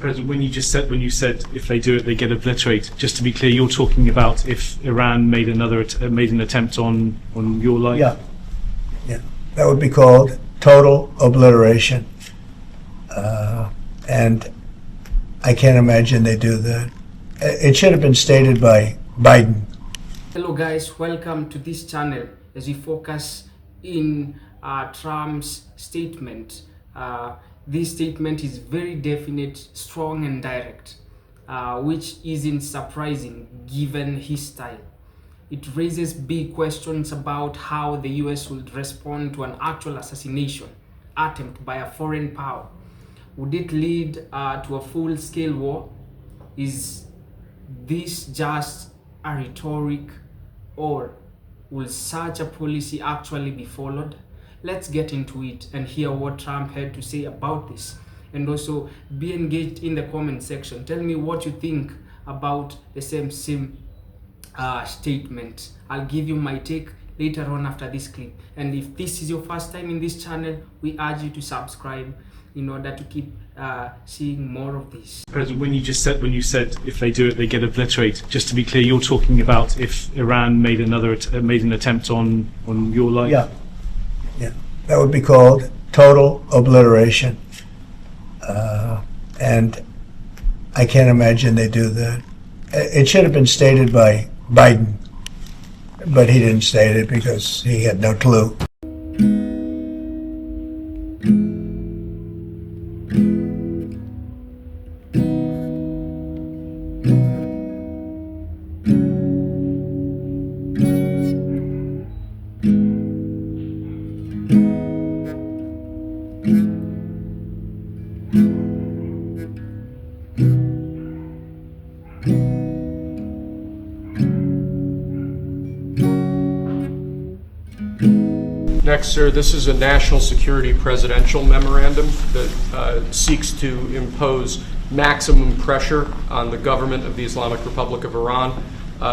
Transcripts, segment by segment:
President, when you said if they do it, they get obliterated. Just to be clear, you're talking about if Iran made an attempt on your life. Yeah, that would be called total obliteration, and I can't imagine they do that. It should have been stated by Biden. Hello guys, welcome to this channel as we focus in Trump's statement. This statement is very definite, strong and direct, which isn't surprising given his style. It raises big questions about how the US would respond to an actual assassination attempt by a foreign power. Would it lead to a full-scale war? Is this just a rhetoric, or will such a policy actually be followed? Let's get into it and hear what Trump had to say about this, and also be engaged in the comment section. Tell me what you think about the same statement. I'll give you my take later on after this clip. And if this is your first time in this channel, we urge you to subscribe in order to keep seeing more of this. President, when you said if they do it, they get obliterated. Just to be clear, you're talking about if Iran made an attempt on your life. Yeah, that would be called total obliteration, and I can't imagine they do that. It should have been stated by Biden, but he didn't state it because he had no clue. Next, sir, this is a national security presidential memorandum that seeks to impose maximum pressure on the government of the Islamic Republic of Iran.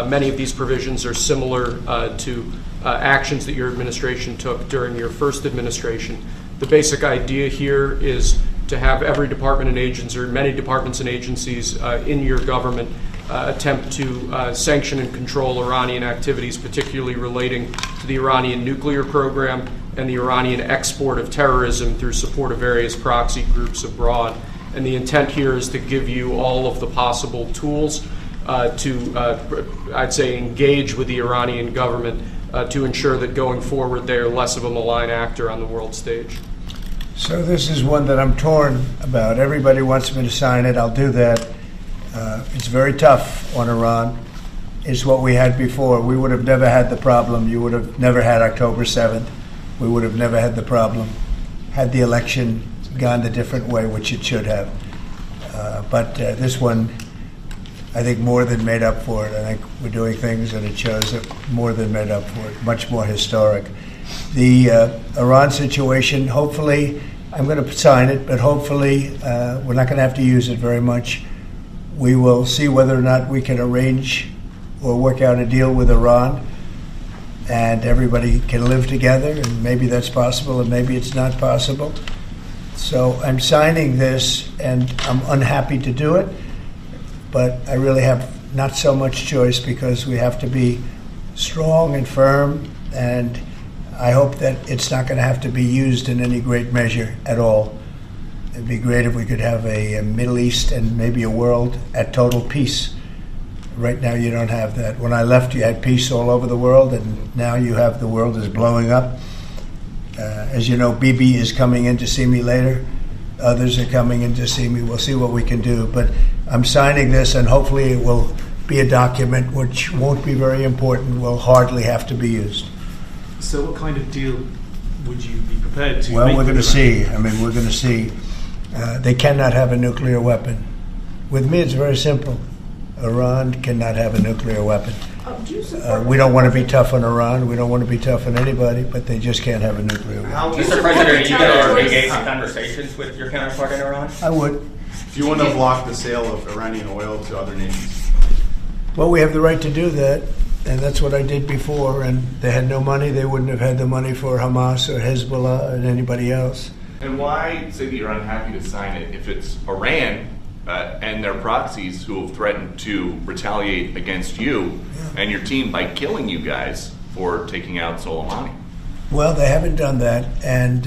Many of these provisions are similar to actions that your administration took during your first administration. The basic idea here is to have every department and agency, or many departments and agencies in your government attempt to sanction and control Iranian activities, particularly relating to the Iranian nuclear program and the Iranian export of terrorism through support of various proxy groups abroad. And the intent here is to give you all of the possible tools I'd say, engage with the Iranian government to ensure that going forward they are less of a malign actor on the world stage. So this is one that I'm torn about. Everybody wants me to sign it. I'll do that. It's very tough on Iran. It's what we had before. We would have never had the problem. You would have never had October 7th. We would have never had the problem had the election gone a different way, which it should have. But this one, I think, more than made up for it. I think we're doing things, and it shows that more than made up for it, much more historic. The Iran situation, hopefully, I'm going to sign it, but hopefully we're not going to have to use it very much. We will see whether or not we can arrange or work out a deal with Iran, and everybody can live together, and maybe that's possible, and maybe it's not possible. So I'm signing this, and I'm unhappy to do it, but I really have not so much choice because we have to be strong and firm, and I hope that it's not going to have to be used in any great measure at all. It'd be great if we could have a Middle East and maybe a world at total peace. Right now you don't have that. When I left, you had peace all over the world, and now you have the world is blowing up. As you know, Bibi is coming in to see me later. Others are coming in to see me. We'll see what we can do. But I'm signing this, and hopefully it will be a document which won't be very important, will hardly have to be used. So what kind of deal would you be prepared to make? Well, we're going to see. I mean, we're going to see. They cannot have a nuclear weapon. With me, it's very simple. Iran cannot have a nuclear weapon. We don't want to be tough on Iran. We don't want to be tough on anybody, but they just can't have a nuclear weapon. Mr. President, are you going to engage in conversations with your counterpart in Iran? I would. Do you want to block the sale of Iranian oil to other nations? Well, we have the right to do that, and that's what I did before, and they had no money. They wouldn't have had the money for Hamas or Hezbollah and anybody else. And why say that you're unhappy to sign it if it's Iran and their proxies who have threatened to retaliate against you and your team by killing you guys for taking out Soleimani. Well, they haven't done that, and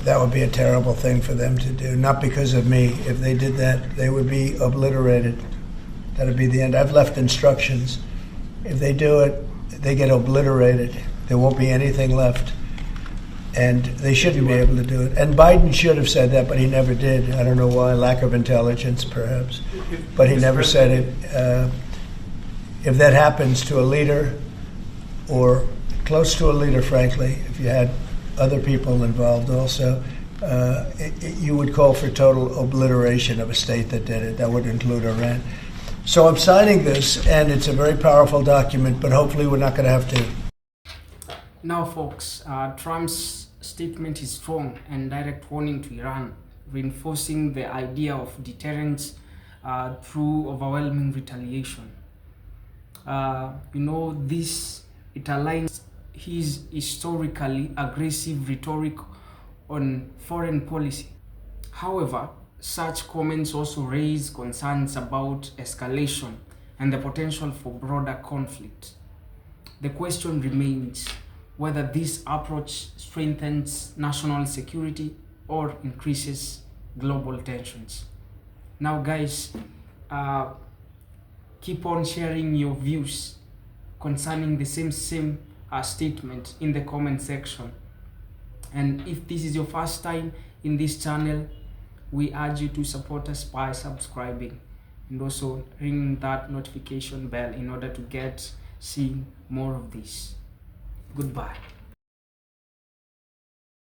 that would be a terrible thing for them to do. Not because of me. If they did that, they would be obliterated. That would be the end. I've left instructions. If they do it, they get obliterated. There won't be anything left. And they shouldn't be able to do it. And Biden should have said that, but he never did. I don't know why. Lack of intelligence, perhaps. But he never said it. If that happens to a leader, or close to a leader, frankly, if you had other people involved also, you would call for total obliteration of a state that did it. That would include Iran. So I'm signing this, and it's a very powerful document, but hopefully we're not going to have to. Now, folks, Trump's statement is strong and direct warning to Iran, reinforcing the idea of deterrence through overwhelming retaliation. It aligns his historically aggressive rhetoric on foreign policy. However, such comments also raise concerns about escalation and the potential for broader conflict. The question remains whether this approach strengthens national security or increases global tensions. Now, guys, keep on sharing your views concerning the same statement in the comment section. And if this is your first time in this channel, we urge you to support us by subscribing and also ring that notification bell in order to see more of this. Goodbye.